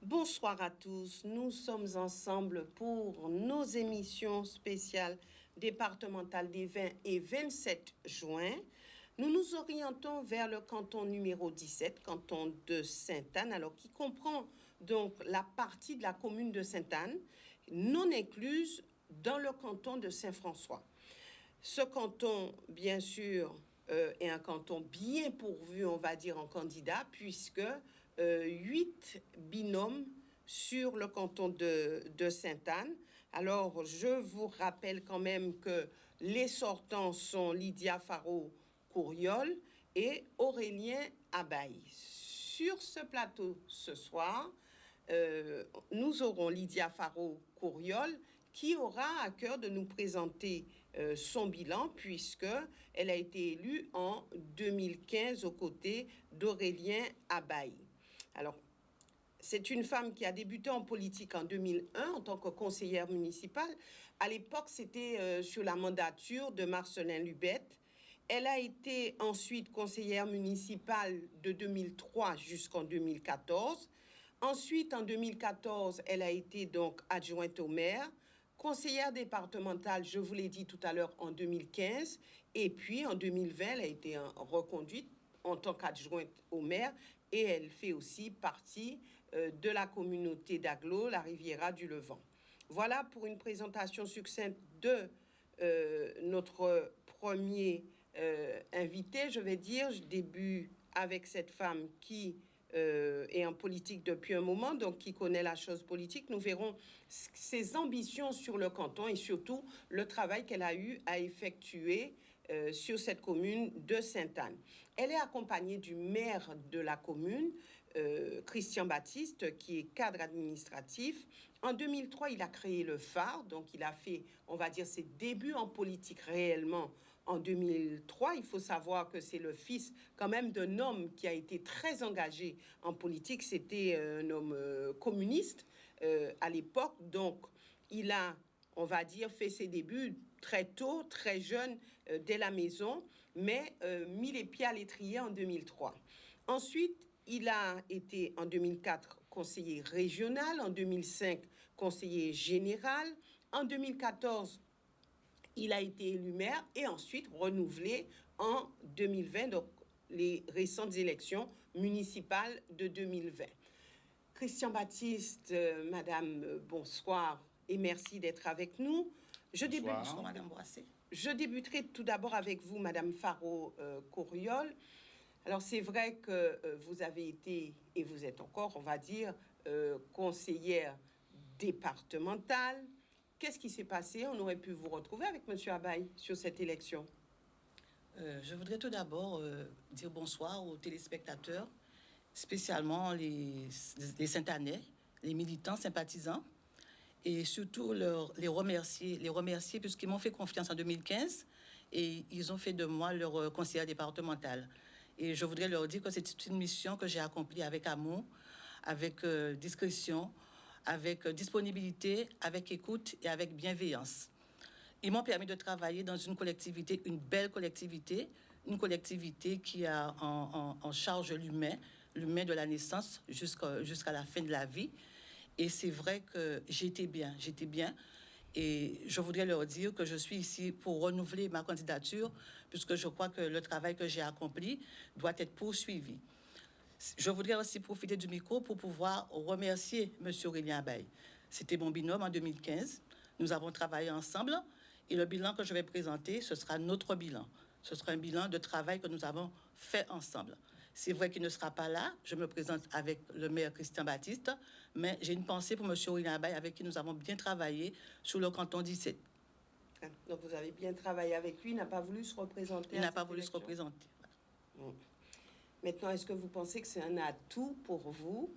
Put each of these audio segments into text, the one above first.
Bonsoir à tous, nous sommes ensemble pour nos émissions spéciales départementales des 20 et 27 juin. Nous nous orientons vers le canton numéro 17, canton de Sainte-Anne, alors qui comprend donc la partie de la commune de Sainte-Anne, non incluse dans le canton de Saint-François. Ce canton, bien sûr, est un canton bien pourvu, on va dire, en candidats, puisque 8 binômes sur le canton de Sainte-Anne. Alors, je vous rappelle quand même que les sortants sont Lydia Faro-Courriol et Aurélien Abaye. Sur ce plateau ce soir, nous aurons Lydia Faro-Courriol qui aura à cœur de nous présenter son bilan puisqu'elle a été élue en 2015 aux côtés d'Aurélien Abaye. Alors, c'est une femme qui a débuté en politique en 2001 en tant que conseillère municipale. À l'époque, c'était sur la mandature de Marcelin Lubette. Elle a été ensuite conseillère municipale de 2003 jusqu'en 2014. Ensuite, en 2014, elle a été donc adjointe au maire, conseillère départementale, je vous l'ai dit tout à l'heure, en 2015. Et puis, en 2020, elle a été reconduite en tant qu'adjointe au maire et elle fait aussi partie de la communauté d'Aglo, la Riviera du Levant. Voilà pour une présentation succincte de notre premier invité, je vais dire. Je débute avec cette femme qui est en politique depuis un moment, donc qui connaît la chose politique. Nous verrons ses ambitions sur le canton et surtout le travail qu'elle a eu à effectuer sur cette commune de Sainte-Anne. Elle est accompagnée du maire de la commune, Christian Baptiste, qui est cadre administratif. En 2003, il a créé le phare, donc il a fait, on va dire, ses débuts en politique réellement en 2003. Il faut savoir que c'est le fils quand même d'un homme qui a été très engagé en politique. C'était un homme communiste à l'époque, donc il a, on va dire, fait ses débuts très tôt, très jeune, dès la maison, mais mis les pieds à l'étrier en 2003. Ensuite, il a été en 2004 conseiller régional, en 2005 conseiller général, en 2014 il a été élu maire et ensuite renouvelé en 2020, donc les récentes élections municipales de 2020. Christian Baptiste, madame, bonsoir et merci d'être avec nous. Bonsoir, madame Boissé. Je débuterai tout d'abord avec vous, madame Faro-Courriol. Alors, c'est vrai que vous avez été, et vous êtes encore, on va dire, conseillère départementale. Qu'est-ce qui s'est passé? On aurait pu vous retrouver avec M. Abaye sur cette élection. Je voudrais tout d'abord dire bonsoir aux téléspectateurs, spécialement les Sainte-Annais, les militants, sympathisants, et surtout les remercier puisqu'ils m'ont fait confiance en 2015 et ils ont fait de moi leur conseillère départementale. Et je voudrais leur dire que c'est une mission que j'ai accomplie avec amour, avec discrétion, avec disponibilité, avec écoute et avec bienveillance. Ils m'ont permis de travailler dans une collectivité, une belle collectivité, une collectivité qui a en charge l'humain de la naissance jusqu'à la fin de la vie. Et c'est vrai que j'étais bien. Et je voudrais leur dire que je suis ici pour renouveler ma candidature, puisque je crois que le travail que j'ai accompli doit être poursuivi. Je voudrais aussi profiter du micro pour pouvoir remercier M. Aurélien Abaye. C'était mon binôme en 2015. Nous avons travaillé ensemble et le bilan que je vais présenter, ce sera notre bilan. Ce sera un bilan de travail que nous avons fait ensemble. C'est vrai qu'il ne sera pas là. Je me présente avec le maire Christian Baptiste, mais j'ai une pensée pour M. Aurélien Abaye avec qui nous avons bien travaillé sur le canton 17. Donc vous avez bien travaillé avec lui, il n'a pas voulu se représenter. Il n'a pas voulu se représenter. Bon. Maintenant, est-ce que vous pensez que c'est un atout pour vous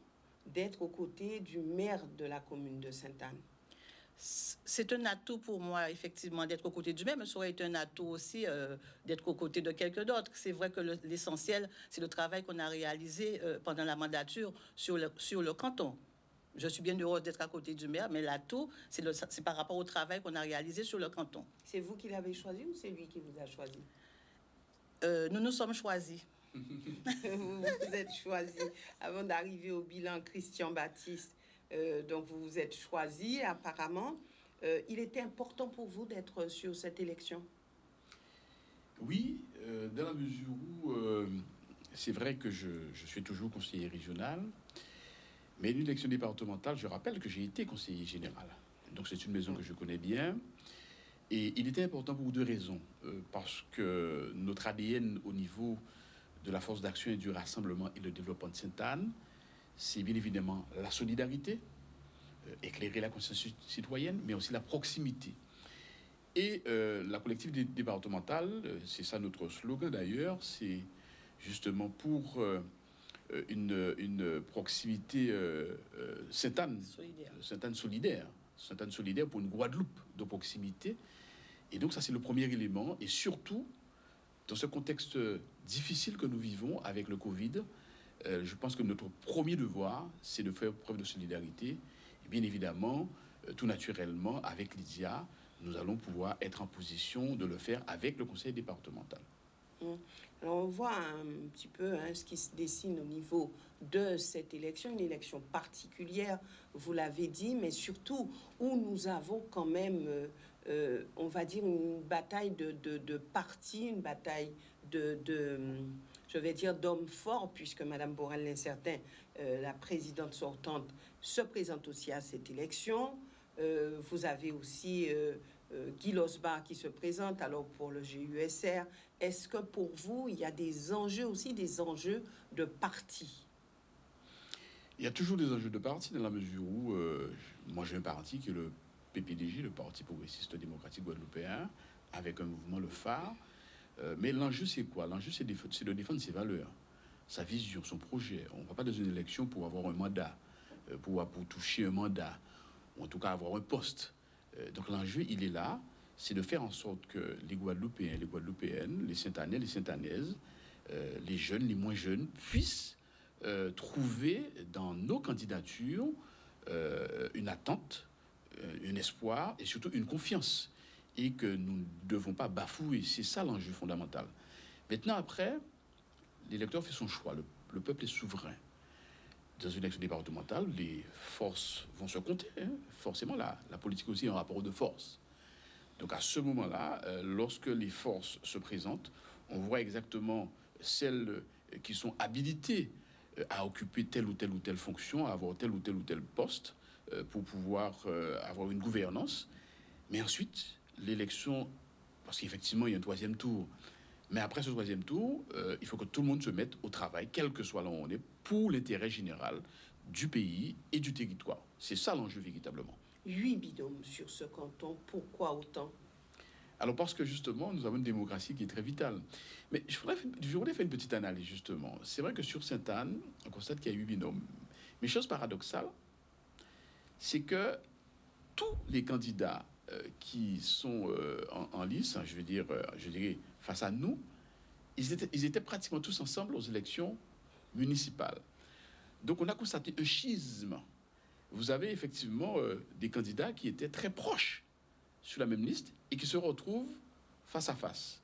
d'être aux côtés du maire de la commune de Sainte-Anne? C'est un atout pour moi, effectivement, d'être aux côtés du maire, mais ça aurait été un atout aussi d'être aux côtés de quelqu'un d'autre. C'est vrai que l'essentiel, c'est le travail qu'on a réalisé pendant la mandature sur le canton. Je suis bien heureuse d'être à côté du maire, mais l'atout, c'est par rapport au travail qu'on a réalisé sur le canton. C'est vous qui l'avez choisi ou c'est lui qui vous a choisi? Nous nous sommes choisis. Vous êtes choisi avant d'arriver au bilan. Christian Baptiste, Donc vous vous êtes choisi apparemment. Il était important pour vous d'être sur cette élection? Oui, dans la mesure où c'est vrai que je suis toujours conseiller régional, mais une élection départementale, je rappelle que j'ai été conseiller général. Donc c'est une maison que je connais bien. Et il était important pour deux raisons. Parce que notre ADN au niveau de la force d'action et du rassemblement et le développement de Sainte-Anne, c'est bien évidemment la solidarité, éclairer la conscience citoyenne, mais aussi la proximité. Et la collectivité départementale, c'est ça notre slogan d'ailleurs, c'est justement pour une proximité Sainte-Anne solidaire. Sainte-Anne solidaire pour une Guadeloupe de proximité. Et donc ça c'est le premier élément. Et surtout, dans ce contexte difficile que nous vivons avec le Covid, je pense que notre premier devoir, c'est de faire preuve de solidarité. Et bien évidemment, tout naturellement, avec Lydia, nous allons pouvoir être en position de le faire avec le conseil départemental. Alors on voit un petit peu ce qui se dessine au niveau de cette élection, une élection particulière, vous l'avez dit, mais surtout où nous avons quand même, on va dire, une bataille de partis, une bataille je vais dire, d'hommes forts, puisque Mme Borel-Lincertin, la présidente sortante, se présente aussi à cette élection. Vous avez aussi Guy Losbar qui se présente alors pour le GUSR. Est-ce que pour vous, il y a des enjeux aussi, des enjeux de parti? Il y a toujours des enjeux de parti dans la mesure où moi j'ai un parti qui est le PPDJ, le Parti progressiste démocratique guadeloupéen, avec un mouvement, le phare. Mais l'enjeu c'est quoi? L'enjeu c'est de défendre ses valeurs, sa vision, son projet. On ne va pas dans une élection pour avoir un mandat, pour toucher un mandat, ou en tout cas avoir un poste. Donc l'enjeu il est là, c'est de faire en sorte que les Guadeloupéens, les Guadeloupéennes, les Sainte-Annais, les Sainte-Annaises, les jeunes, les moins jeunes, puissent trouver dans nos candidatures une attente, un espoir et surtout une confiance. Et que nous ne devons pas bafouer. C'est ça l'enjeu fondamental. Maintenant, après, l'électeur fait son choix. Le peuple est souverain. Dans une élection départementale, les forces vont se compter. Forcément, la politique aussi est un rapport de force. Donc à ce moment-là, lorsque les forces se présentent, on voit exactement celles qui sont habilitées à occuper telle ou telle fonction, à avoir tel ou tel poste, pour pouvoir avoir une gouvernance. Mais ensuite, l'élection, parce qu'effectivement, il y a un troisième tour. Mais après ce troisième tour, il faut que tout le monde se mette au travail, quel que soit là où on est, pour l'intérêt général du pays et du territoire. C'est ça l'enjeu véritablement. 8 binômes sur ce canton, pourquoi autant? Alors parce que justement, nous avons une démocratie qui est très vitale. Mais je voudrais faire une petite analyse justement. C'est vrai que sur Sainte-Anne, on constate qu'il y a 8 binômes. Mais chose paradoxale, c'est que tous les candidats qui sont en lice, je dirais face à nous, ils étaient pratiquement tous ensemble aux élections municipales. Donc on a constaté un schisme. Vous avez effectivement des candidats qui étaient très proches sur la même liste et qui se retrouvent face à face.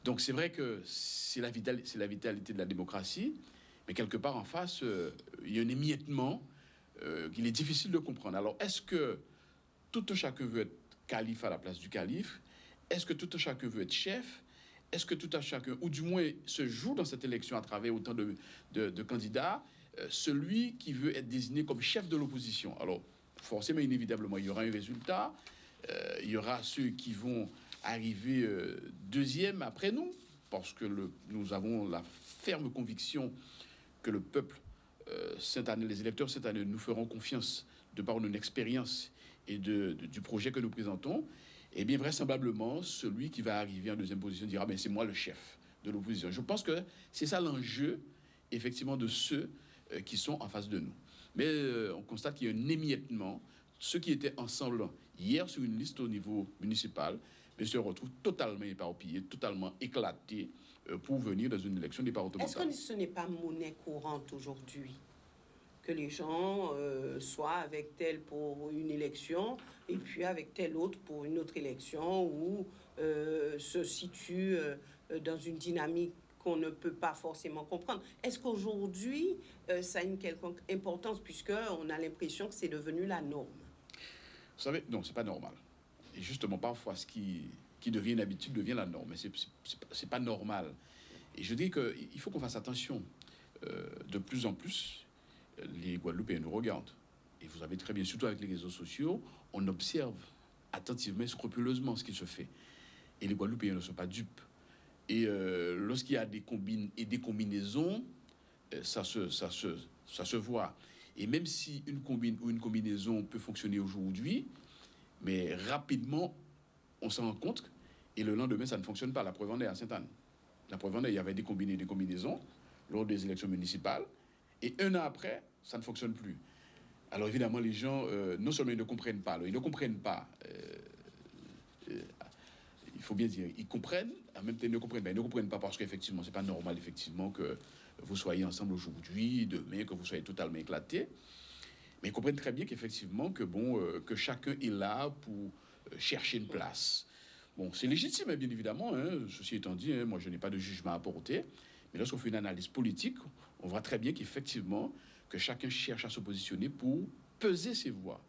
Donc c'est vrai que c'est la vitalité de la démocratie, mais quelque part en face, il y a un émiettement qu'il est difficile de comprendre. Alors est-ce que tout un chacun veut être calife à la place du calife? Est-ce que tout un chacun veut être chef? Est-ce que tout un chacun, ou du moins se joue dans cette élection à travers autant de candidats, celui qui veut être désigné comme chef de l'opposition? Alors, forcément, inévitablement, il y aura un résultat. Il y aura ceux qui vont arriver deuxième après nous, parce que nous avons la ferme conviction que le peuple Sainte-Annais, les électeurs Sainte-Annais nous feront confiance de par notre expérience et du projet que nous présentons. Et bien vraisemblablement, celui qui va arriver en deuxième position dira c'est moi le chef de l'opposition. Je pense que c'est ça l'enjeu, effectivement, de ceux qui sont en face de nous. Mais on constate qu'il y a un émiettement. Ceux qui étaient ensemble hier sur une liste au niveau municipal, mais se retrouvent totalement éparpillés, totalement éclatés pour venir dans une élection départementale. Est-ce que ce n'est pas monnaie courante aujourd'hui que les gens soient avec tel pour une élection et puis avec tel autre pour une autre élection, ou se situent dans une dynamique qu'on ne peut pas forcément comprendre. Est-ce qu'aujourd'hui, ça a une quelconque importance puisqu'on a l'impression que c'est devenu la norme? Vous savez, non, c'est pas normal. Et justement, parfois, ce qui devient une habitude devient la norme. Mais c'est pas normal. Et je dis qu'il faut qu'on fasse attention. De plus en plus, les Guadeloupéens nous regardent. Et vous avez très bien, surtout avec les réseaux sociaux, on observe attentivement et scrupuleusement ce qui se fait. Et les Guadeloupéens ne sont pas dupes. Et lorsqu'il y a des combines et des combinaisons, ça se voit. Et même si une combine ou une combinaison peut fonctionner aujourd'hui, mais rapidement, on s'en rend compte, et le lendemain, ça ne fonctionne pas. La preuve en est à Sainte-Anne. La preuve en est, il y avait des combinés et des combinaisons lors des élections municipales, et un an après, ça ne fonctionne plus. Alors évidemment, les gens, non seulement ils ne comprennent pas, ils ne comprennent pas, il faut bien dire, ils comprennent, en même temps ils ne comprennent pas. Ils ne comprennent pas parce qu'effectivement, c'est pas normal, effectivement, que vous soyez ensemble aujourd'hui, demain, que vous soyez totalement éclatés. Mais ils comprennent très bien qu'effectivement, que chacun est là pour chercher une place. Bon, c'est légitime, bien évidemment, hein, ceci étant dit, hein, moi je n'ai pas de jugement à porter, mais lorsqu'on fait une analyse politique, on voit très bien qu'effectivement, que chacun cherche à se positionner pour peser ses voix,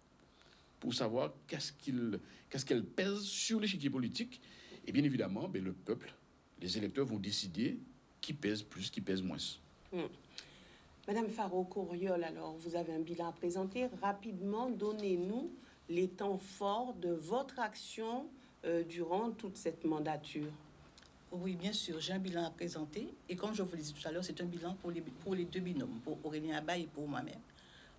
pour savoir qu'est-ce qu'elle pèse sur l'échiquier politique. Et bien évidemment, le peuple, les électeurs vont décider qui pèse plus, qui pèse moins. Madame Faro-Courriol, alors, vous avez un bilan à présenter. Rapidement, donnez-nous les temps forts de votre action durant toute cette mandature. Oui, bien sûr, j'ai un bilan à présenter. Et comme je vous l'ai dit tout à l'heure, c'est un bilan pour les deux binômes, pour Aurélien Abay et pour moi-même.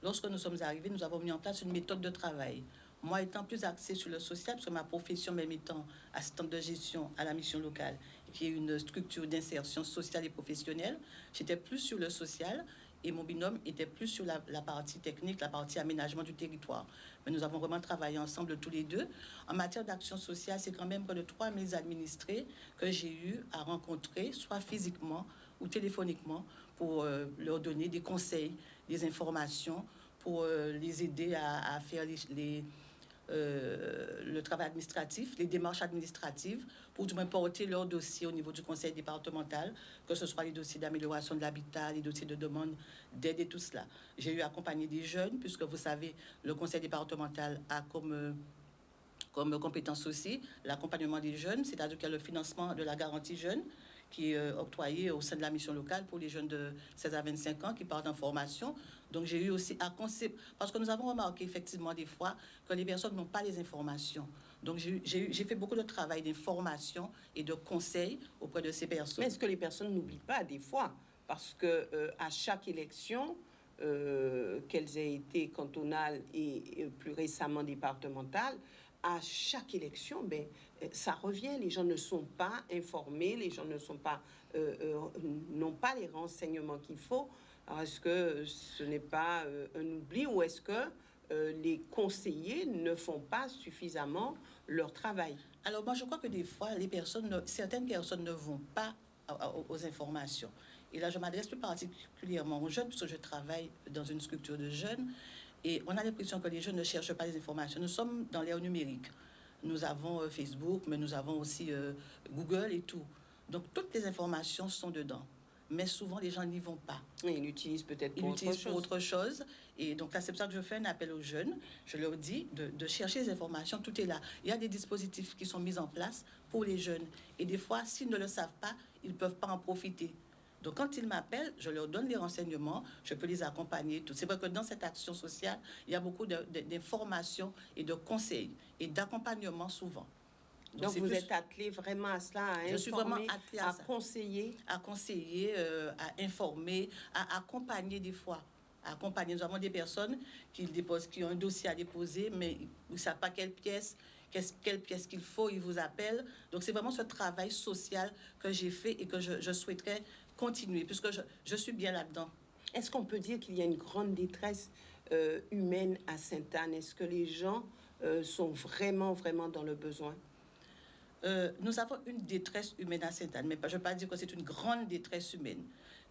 Lorsque nous sommes arrivés, nous avons mis en place une méthode de travail. Moi étant plus axée sur le social, parce que ma profession, même étant assistante de gestion à la mission locale, qui est une structure d'insertion sociale et professionnelle, j'étais plus sur le social et mon binôme était plus sur la partie technique, la partie aménagement du territoire. Mais nous avons vraiment travaillé ensemble tous les deux. En matière d'action sociale, c'est quand même près de 3000 administrés que j'ai eu à rencontrer, soit physiquement ou téléphoniquement, pour leur donner des conseils, des informations, pour les aider à faire le travail administratif, les démarches administratives, pour du moins porter leurs dossiers au niveau du conseil départemental, que ce soit les dossiers d'amélioration de l'habitat, les dossiers de demande d'aide et tout cela. J'ai eu à accompagner des jeunes, puisque vous savez, le conseil départemental a comme compétence aussi l'accompagnement des jeunes, c'est-à-dire qu'il y a le financement de la garantie jeune, qui est octroyé au sein de la mission locale pour les jeunes de 16 à 25 ans qui partent en formation. Donc, j'ai eu aussi à concevoir, parce que nous avons remarqué effectivement des fois que les personnes n'ont pas les informations. Donc, j'ai fait beaucoup de travail d'information et de conseils auprès de ces personnes. Mais est-ce que les personnes n'oublient pas des fois? Parce que à chaque élection, qu'elles aient été cantonales et plus récemment départementales, à chaque élection, ça revient. Les gens ne sont pas informés, les gens n'ont pas les renseignements qu'il faut. Alors, est-ce que ce n'est pas un oubli ou est-ce que les conseillers ne font pas suffisamment leur travail? Alors, moi, je crois que des fois, certaines personnes ne vont pas aux informations. Et là, je m'adresse plus particulièrement aux jeunes, puisque je travaille dans une structure de jeunes. Et on a l'impression que les jeunes ne cherchent pas les informations. Nous sommes dans l'ère numérique. Nous avons Facebook, mais nous avons aussi Google et tout. Donc, toutes les informations sont dedans. Mais souvent, les gens n'y vont pas. Ils l'utilisent peut-être pour autre chose. Et donc, là, c'est pour ça que je fais un appel aux jeunes. Je leur dis de chercher les informations. Tout est là. Il y a des dispositifs qui sont mis en place pour les jeunes. Et des fois, s'ils ne le savent pas, ils ne peuvent pas en profiter. Donc, quand ils m'appellent, je leur donne les renseignements, je peux les accompagner. C'est vrai que dans cette action sociale, il y a beaucoup d'informations et de conseils et d'accompagnement souvent. Donc vous êtes attelé vraiment à cela, à informer, je suis vraiment attelée à conseiller. À conseiller, à informer, à accompagner des fois. Accompagner. Nous avons des personnes qui ont un dossier à déposer, mais ils ne savent pas quelle pièce qu'il faut, ils vous appellent. Donc, c'est vraiment ce travail social que j'ai fait et que je souhaiterais continuer, puisque je suis bien là-dedans. Est-ce qu'on peut dire qu'il y a une grande détresse humaine à Sainte-Anne? Est-ce que les gens sont vraiment, vraiment dans le besoin? Nous avons une détresse humaine à Sainte-Anne, mais je ne veux pas dire que c'est une grande détresse humaine.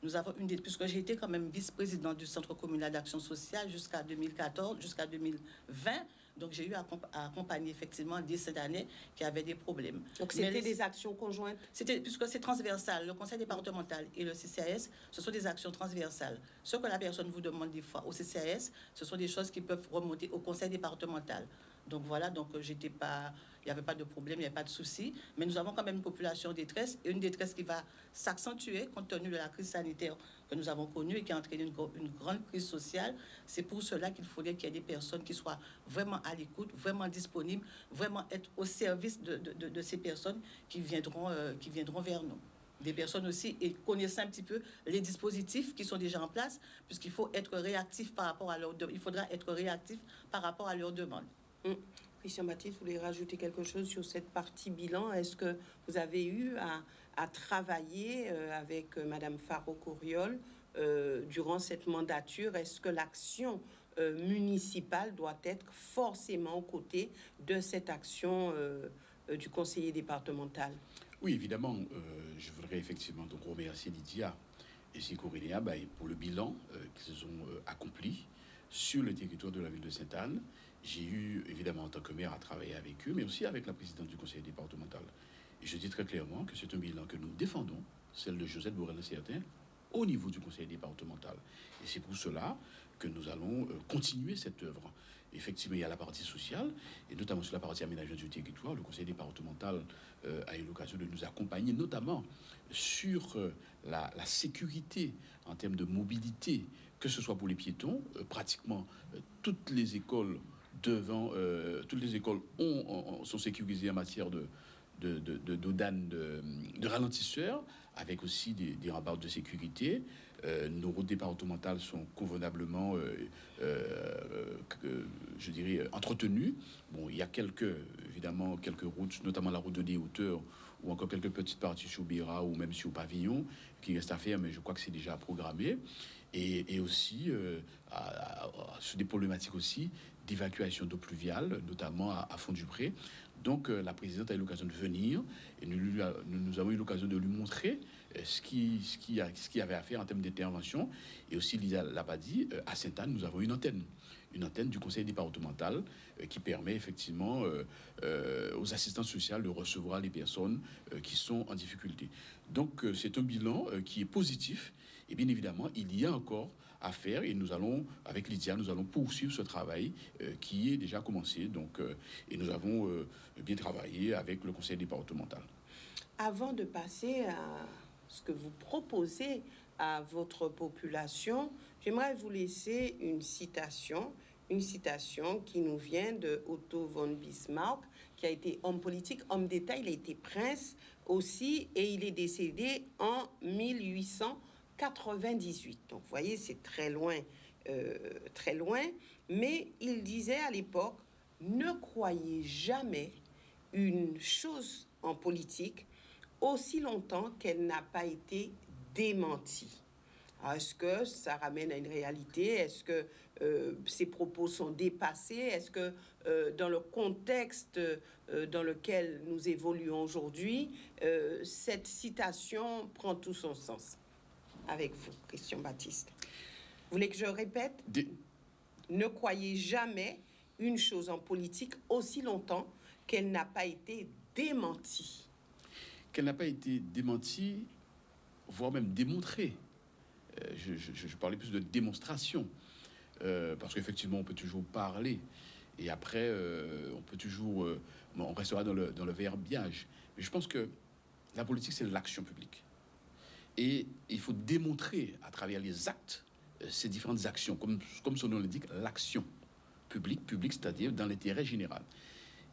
nous avons puisque j'ai été quand même vice-présidente du Centre communal d'action sociale jusqu'à 2014, jusqu'à 2020. Donc, j'ai eu à accompagner effectivement des Saint-Anais qui avaient des problèmes. Donc, c'était des actions conjointes? Puisque c'est transversal. Le conseil départemental et le CCAS, ce sont des actions transversales. Ce que la personne vous demande des fois au CCAS, ce sont des choses qui peuvent remonter au conseil départemental. Donc, voilà, donc il n'y avait pas de problème, il n'y avait pas de souci. Mais nous avons quand même une population détresse, et une détresse qui va s'accentuer compte tenu de la crise sanitaire que nous avons connue et qui a entraîné une grande crise sociale. C'est pour cela qu'il faudrait qu'il y ait des personnes qui soient vraiment à l'écoute, vraiment disponibles, vraiment être au service de ces personnes qui viendront vers nous. Des personnes aussi et connaissant un petit peu les dispositifs qui sont déjà en place, puisqu'il faut être réactif par rapport à il faudra être réactif par rapport à leurs demandes. Christian Baptiste, vous voulez rajouter quelque chose sur cette partie bilan? Est-ce que vous avez eu à travailler avec Madame Faro-Coriol durant cette mandature? Est-ce que l'action municipale doit être forcément aux côtés de cette action du conseiller départemental? Oui, évidemment. Je voudrais effectivement donc remercier Lydia et Sikourinéa pour le bilan qu'ils ont accompli sur le territoire de la ville de Sainte-Anne. J'ai eu, évidemment, en tant que maire, à travailler avec eux, mais aussi avec la présidente du conseil départemental. Et je dis très clairement que c'est un bilan que nous défendons, celle de Josette Borel-Certain, au niveau du conseil départemental. Et c'est pour cela que nous allons continuer cette œuvre. Effectivement, il y a la partie sociale, et notamment sur la partie aménagement du territoire. Le conseil départemental a eu l'occasion de nous accompagner, notamment sur la sécurité en termes de mobilité, que ce soit pour les piétons. Pratiquement toutes les écoles sont sécurisées en matière de ralentisseurs, avec aussi des rambardes de sécurité. Nos routes départementales sont convenablement, je dirais, entretenues. Bon, il y a évidemment quelques routes, notamment la route de Des-Hauteurs, ou encore quelques petites parties sur Béra ou même sur Pavillon, qui restent à faire, mais je crois que c'est déjà programmé. Et aussi, sur des problématiques aussi d'évacuation d'eau pluviale, notamment à Fond-du-Pré. Donc, la présidente a eu l'occasion de venir et nous avons eu l'occasion de lui montrer ce qu'il y avait à faire en termes d'intervention. Et aussi, Lisa l'a pas dit, à Sainte-Anne, nous avons une antenne du conseil départemental qui permet effectivement aux assistants sociaux de recevoir les personnes qui sont en difficulté. Donc, c'est un bilan qui est positif. Et bien évidemment, il y a encore à faire et nous allons, avec Lydia, nous allons poursuivre ce travail qui est déjà commencé. Donc, et nous avons bien travaillé avec le conseil départemental. Avant de passer à ce que vous proposez à votre population, j'aimerais vous laisser une citation qui nous vient de Otto von Bismarck, qui a été homme politique, homme d'État, il a été prince aussi, et il est décédé en 1898. Donc, vous voyez, c'est très loin, mais il disait à l'époque, ne croyez jamais une chose en politique aussi longtemps qu'elle n'a pas été démentie. Alors, est-ce que ça ramène à une réalité? Est-ce que ces propos sont dépassés? Est-ce que dans le contexte dans lequel nous évoluons aujourd'hui, cette citation prend tout son sens? Avec vous, Christian Baptiste. Vous voulez que je répète? Ne croyez jamais une chose en politique aussi longtemps qu'elle n'a pas été démentie. Qu'elle n'a pas été démentie, voire même démontrée. Je parlais plus de démonstration. Parce qu'effectivement, on peut toujours parler. Et après, on restera dans le verbiage. Mais je pense que la politique, c'est l'action publique. Et il faut démontrer à travers les actes ces différentes actions. Comme son nom l'indique, l'action publique, c'est-à-dire dans l'intérêt général.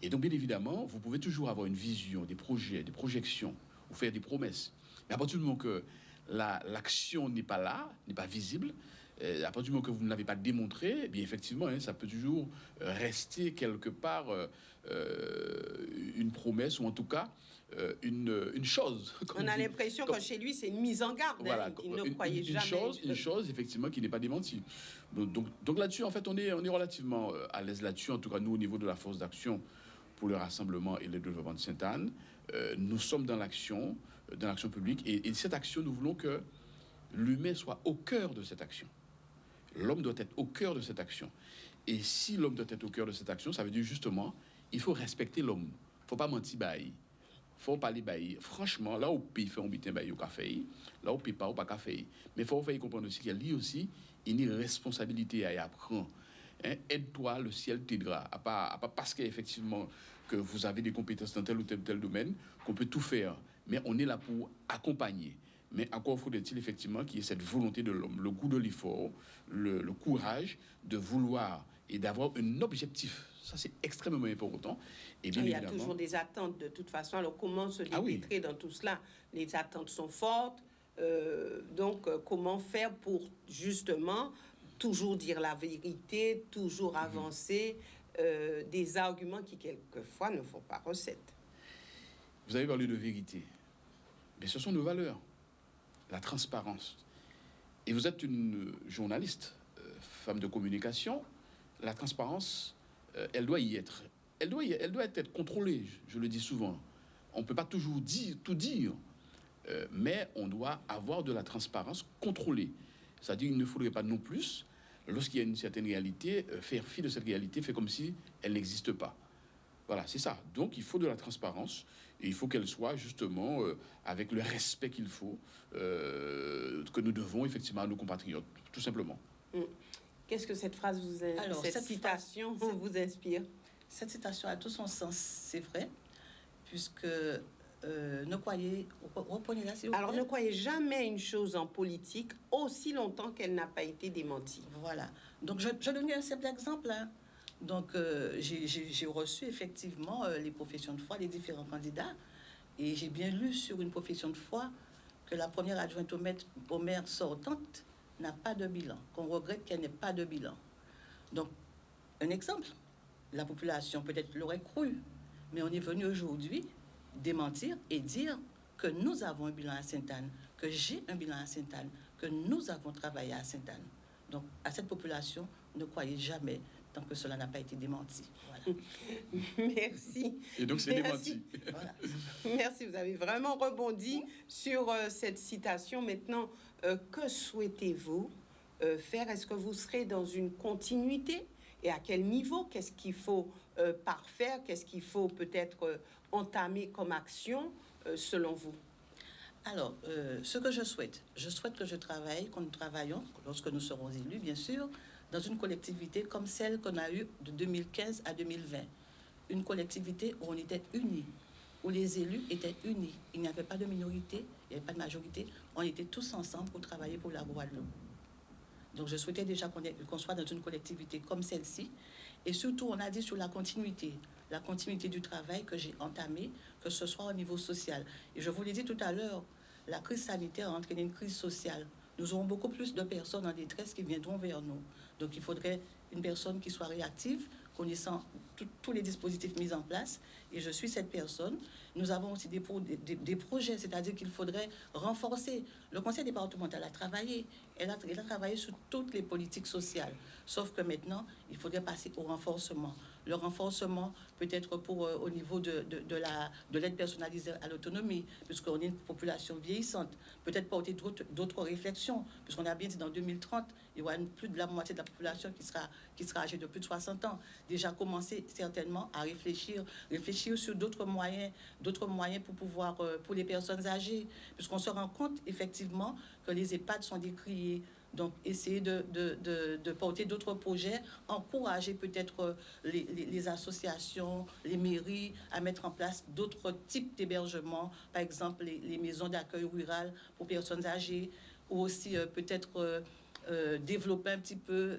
Et donc, bien évidemment, vous pouvez toujours avoir une vision, des projets, des projections, ou faire des promesses. Mais à partir du moment que l'action n'est pas là, n'est pas visible, à partir du moment que vous ne l'avez pas démontré, eh bien effectivement, ça peut toujours rester quelque part une promesse, ou en tout cas une chose. On a l'impression que chez lui, c'est une mise en garde. Voilà, il ne croyait jamais. Une chose, effectivement, qui n'est pas démentie. Donc là-dessus, en fait, on est relativement à l'aise là-dessus. En tout cas, nous, au niveau de la force d'action pour le rassemblement et le développement de Sainte-Anne, nous sommes dans l'action publique. Et cette action, nous voulons que l'humain soit au cœur de cette action. L'homme doit être au cœur de cette action. Et si l'homme doit être au cœur de cette action, ça veut dire justement, il faut respecter l'homme. Il ne faut pas mentir, il faut parler. Franchement, là où il fait un bitin, il faut faire. Là où il pas, il pas faire. Mais il faut faire comprendre aussi qu'il y a lui aussi une responsabilité à y apprendre. Hein? Aide-toi, le ciel t'aidera. À pas parce qu'effectivement que vous avez des compétences dans tel ou tel domaine qu'on peut tout faire. Mais on est là pour accompagner. Mais encore faut-il effectivement qu'il y ait cette volonté de l'homme, le goût de l'effort, le courage de vouloir et d'avoir un objectif. Ça, c'est extrêmement important. Et bien il y a évidemment, toujours des attentes de toute façon. Alors, comment se dépêtrer dans tout cela? Les attentes sont fortes. Donc, comment faire pour justement toujours dire la vérité, toujours avancer des arguments qui, quelquefois, ne font pas recette? Vous avez parlé de vérité. Mais ce sont nos valeurs. La transparence. Et vous êtes une journaliste, femme de communication. La transparence, elle doit y être. Elle doit être contrôlée, je le dis souvent. On ne peut pas toujours tout dire, mais on doit avoir de la transparence contrôlée. C'est-à-dire qu'il ne faudrait pas non plus, lorsqu'il y a une certaine réalité, faire fi de cette réalité, faire comme si elle n'existe pas. Voilà, c'est ça. Donc, il faut de la transparence et il faut qu'elle soit justement avec le respect qu'il faut, que nous devons effectivement à nos compatriotes, tout simplement. Qu'est-ce que cette phrase cette citation vous inspire? Cette citation a tout son sens, c'est vrai, puisque ne croyez... Reprenez-la, s'il vous plaît. Alors, ne croyez jamais une chose en politique aussi longtemps qu'elle n'a pas été démentie. Voilà. Donc, je donne un simple exemple, hein. Donc, j'ai reçu effectivement les professions de foi, les différents candidats, et j'ai bien lu sur une profession de foi que la première adjointe au maire sortante n'a pas de bilan, qu'on regrette qu'elle n'ait pas de bilan. Donc, un exemple, la population peut-être l'aurait cru, mais on est venu aujourd'hui démentir et dire que nous avons un bilan à Sainte-Anne, que j'ai un bilan à Sainte-Anne, que nous avons travaillé à Sainte-Anne. Donc, à cette population, ne croyez jamais tant que cela n'a pas été démenti. Voilà. Merci. Et donc, c'est démenti. Voilà. Merci, vous avez vraiment rebondi sur cette citation. Maintenant, que souhaitez-vous faire? Est-ce que vous serez dans une continuité? Et à quel niveau? Qu'est-ce qu'il faut parfaire? Qu'est-ce qu'il faut peut-être entamer comme action selon vous? Alors, ce que je souhaite que que nous travaillons, lorsque nous serons élus, bien sûr, dans une collectivité comme celle qu'on a eue de 2015 à 2020. Une collectivité où on était unis, où les élus étaient unis. Il n'y avait pas de minorité, il n'y avait pas de majorité. On était tous ensemble pour travailler pour la Guadeloupe. Donc, je souhaitais déjà qu'on soit dans une collectivité comme celle-ci. Et surtout, on a dit sur la continuité du travail que j'ai entamé, que ce soit au niveau social. Et je vous l'ai dit tout à l'heure, la crise sanitaire a entraîné une crise sociale. Nous aurons beaucoup plus de personnes en détresse qui viendront vers nous. Donc, il faudrait une personne qui soit réactive, connaissant tous les dispositifs mis en place. Et je suis cette personne. Nous avons aussi des projets, c'est-à-dire qu'il faudrait renforcer. Le conseil départemental a travaillé. Elle a travaillé sur toutes les politiques sociales. Sauf que maintenant, il faudrait passer au renforcement. Le renforcement peut être au niveau de l'aide personnalisée à l'autonomie, puisqu'on est une population vieillissante. Peut-être porter d'autres réflexions, puisqu'on a bien dit dans 2030, il y aura plus de la moitié de la population qui sera âgée de plus de 60 ans. Déjà commencer certainement à réfléchir sur d'autres moyens pour pouvoir, pour les personnes âgées, puisqu'on se rend compte effectivement que les EHPAD sont décriés. Donc, essayer de porter d'autres projets, encourager peut-être les associations, les mairies à mettre en place d'autres types d'hébergements, par exemple les maisons d'accueil rural pour personnes âgées, ou aussi peut-être développer un petit peu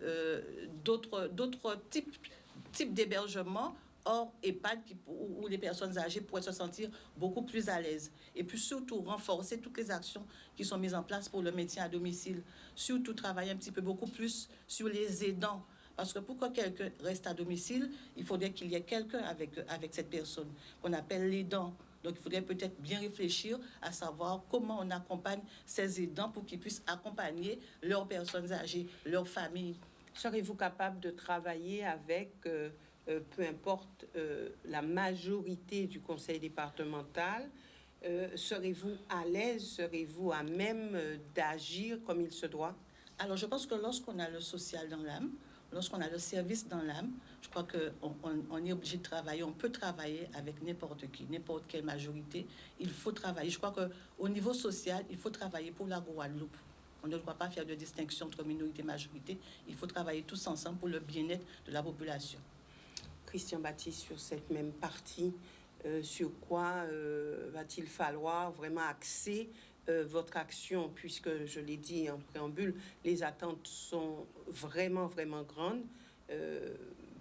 d'autres types d'hébergements hors EHPAD où les personnes âgées pourraient se sentir beaucoup plus à l'aise. Et puis surtout renforcer toutes les actions qui sont mises en place pour le maintien à domicile. Surtout travailler un petit peu beaucoup plus sur les aidants. Parce que pour que quelqu'un reste à domicile, il faudrait qu'il y ait quelqu'un avec cette personne qu'on appelle l'aidant. Donc, il faudrait peut-être bien réfléchir à savoir comment on accompagne ces aidants pour qu'ils puissent accompagner leurs personnes âgées, leurs familles. Serez-vous capable de travailler avec, peu importe la majorité du conseil départemental, serez-vous à l'aise, serez-vous à même d'agir comme il se doit? Alors, je pense que lorsqu'on a le social dans l'âme, lorsqu'on a le service dans l'âme, je crois qu'on est obligé de travailler. On peut travailler avec n'importe qui, n'importe quelle majorité. Il faut travailler. Je crois qu'au niveau social, il faut travailler pour la Guadeloupe. On ne doit pas faire de distinction entre minorité et majorité. Il faut travailler tous ensemble pour le bien-être de la population. Christian Baptiste, sur cette même partie, sur quoi va-t-il falloir vraiment axer votre action, puisque je l'ai dit en préambule, les attentes sont vraiment, vraiment grandes.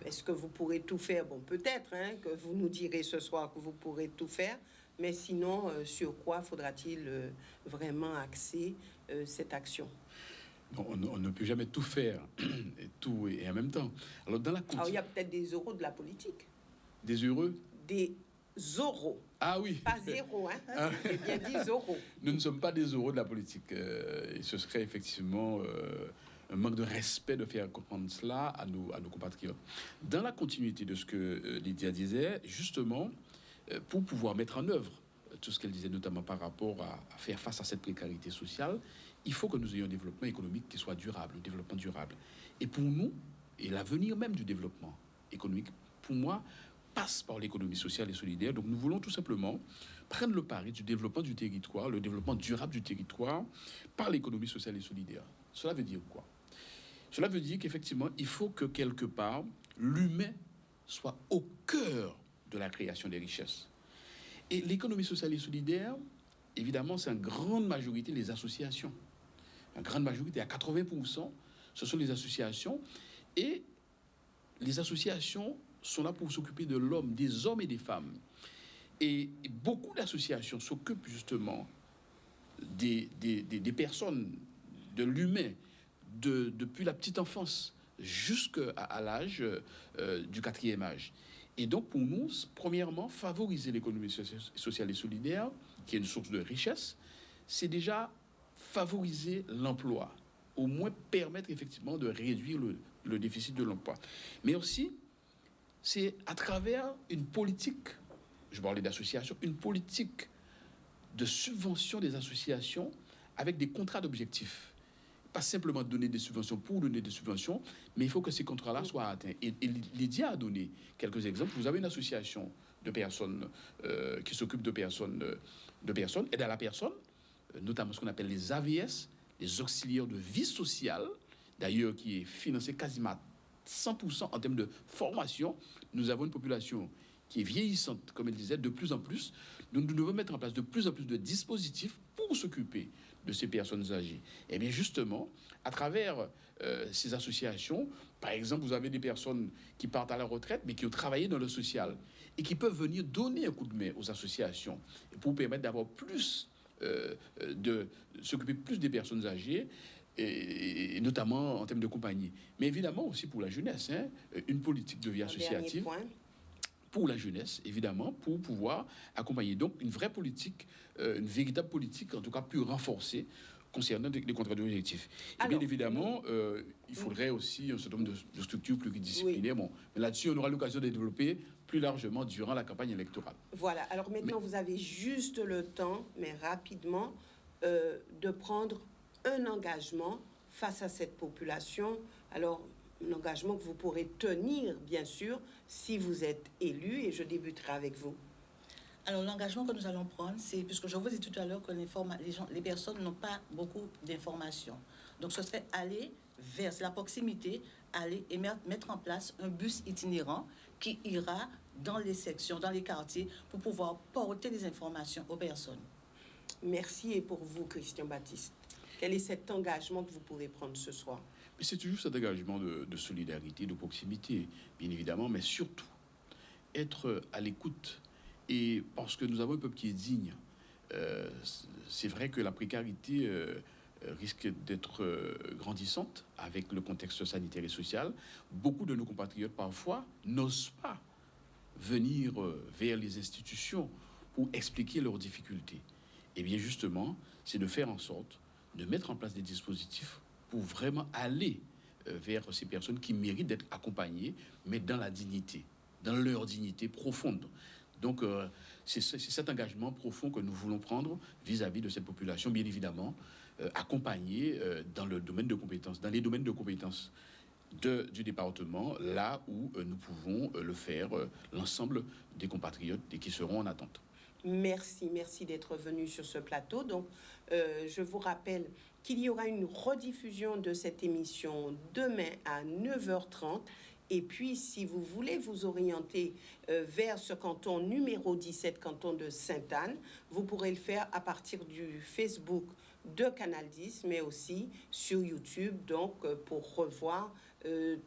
Est-ce que vous pourrez tout faire? Bon, peut-être que vous nous direz ce soir que vous pourrez tout faire, mais sinon, sur quoi faudra-t-il vraiment axer cette action? Non, on ne peut jamais tout faire, et en même temps. Alors, il y a peut-être des euros de la politique. Des heureux? Des euros. Ah oui. Pas zéro, hein. Ah. J'ai bien dit euros. Nous ne sommes pas des euros de la politique. Et ce serait effectivement un manque de respect de faire comprendre cela à nos compatriotes. Dans la continuité de ce que Lydia disait, justement, pour pouvoir mettre en œuvre tout ce qu'elle disait, notamment par rapport à faire face à cette précarité sociale, il faut que nous ayons un développement économique qui soit durable, un développement durable. Et pour nous, et l'avenir même du développement économique, pour moi, passe par l'économie sociale et solidaire. Donc nous voulons tout simplement prendre le pari du développement du territoire, le développement durable du territoire par l'économie sociale et solidaire. Cela veut dire quoi? Cela veut dire qu'effectivement, il faut que quelque part, l'humain soit au cœur de la création des richesses. Et l'économie sociale et solidaire, évidemment, c'est en grande majorité les associations. En grande majorité, à 80%, ce sont les associations. Et les associations sont là pour s'occuper de l'homme, des hommes et des femmes. Et beaucoup d'associations s'occupent justement des personnes, de l'humain, depuis la petite enfance jusqu'à l'âge du 4e âge. Et donc, pour nous, premièrement, favoriser l'économie sociale et solidaire, qui est une source de richesse, c'est déjà favoriser l'emploi, au moins permettre effectivement de réduire le déficit de l'emploi. Mais aussi, c'est à travers une politique, je parlais d'association, une politique de subvention des associations avec des contrats d'objectifs. Pas simplement donner des subventions pour donner des subventions, mais il faut que ces contrats-là soient atteints. Et Lydia a donné quelques exemples. Vous avez une association de personnes qui s'occupe de personnes, aide à la personne, notamment ce qu'on appelle les AVS, les auxiliaires de vie sociale, d'ailleurs qui est financé quasiment 100% en termes de formation. Nous avons une population qui est vieillissante, comme elle disait, de plus en plus. Nous devons mettre en place de plus en plus de dispositifs pour s'occuper de ces personnes âgées. Et bien justement, à travers ces associations, par exemple, vous avez des personnes qui partent à la retraite, mais qui ont travaillé dans le social et qui peuvent venir donner un coup de main aux associations pour permettre d'avoir plus, de s'occuper plus des personnes âgées, et notamment en termes de compagnie. Mais évidemment aussi pour la jeunesse, une politique de vie associative. Pour la jeunesse, évidemment, pour pouvoir accompagner. Donc, une vraie politique, une véritable politique, en tout cas plus renforcée, concernant les contrats d'objectifs. Et bien évidemment, il faudrait aussi un certain nombre de structures pluridisciplinaires. Oui. Bon, mais là-dessus, on aura l'occasion de développer plus largement durant la campagne électorale. Voilà. Alors maintenant, vous avez juste le temps, mais rapidement, de prendre un engagement face à cette population. Alors, un engagement que vous pourrez tenir, bien sûr, si vous êtes élu, et je débuterai avec vous. Alors, l'engagement que nous allons prendre, c'est, puisque je vous ai dit tout à l'heure que les personnes n'ont pas beaucoup d'informations. Donc, ce serait aller vers la proximité, aller et mettre en place un bus itinérant qui ira dans les sections, dans les quartiers, pour pouvoir porter des informations aux personnes. Merci. Et pour vous, Christian Baptiste, quel est cet engagement que vous pourrez prendre ce soir? Mais c'est toujours cet engagement de solidarité, de proximité, bien évidemment, mais surtout être à l'écoute. Et parce que nous avons un peuple qui est digne, c'est vrai que la précarité risque d'être grandissante avec le contexte sanitaire et social. Beaucoup de nos compatriotes, parfois, n'osent pas venir vers les institutions pour expliquer leurs difficultés. Et bien justement, c'est de faire en sorte de mettre en place des dispositifs pour vraiment aller vers ces personnes qui méritent d'être accompagnées, mais dans la dignité, dans leur dignité profonde, Donc, c'est cet engagement profond que nous voulons prendre vis-à-vis de cette population, bien évidemment, accompagner dans les domaines de compétences du département, là où nous pouvons le faire, l'ensemble des compatriotes et qui seront en attente. Merci d'être venu sur ce plateau. Donc, je vous rappelle qu'il y aura une rediffusion de cette émission demain à 9h30. Et puis, si vous voulez vous orienter vers ce canton numéro 17, canton de Sainte-Anne, vous pourrez le faire à partir du Facebook de Canal 10, mais aussi sur YouTube, donc pour revoir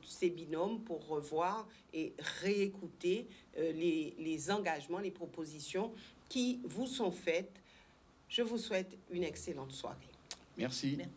ces binômes, pour revoir et réécouter les engagements, les propositions qui vous sont faites. Je vous souhaite une excellente soirée. Merci. Merci.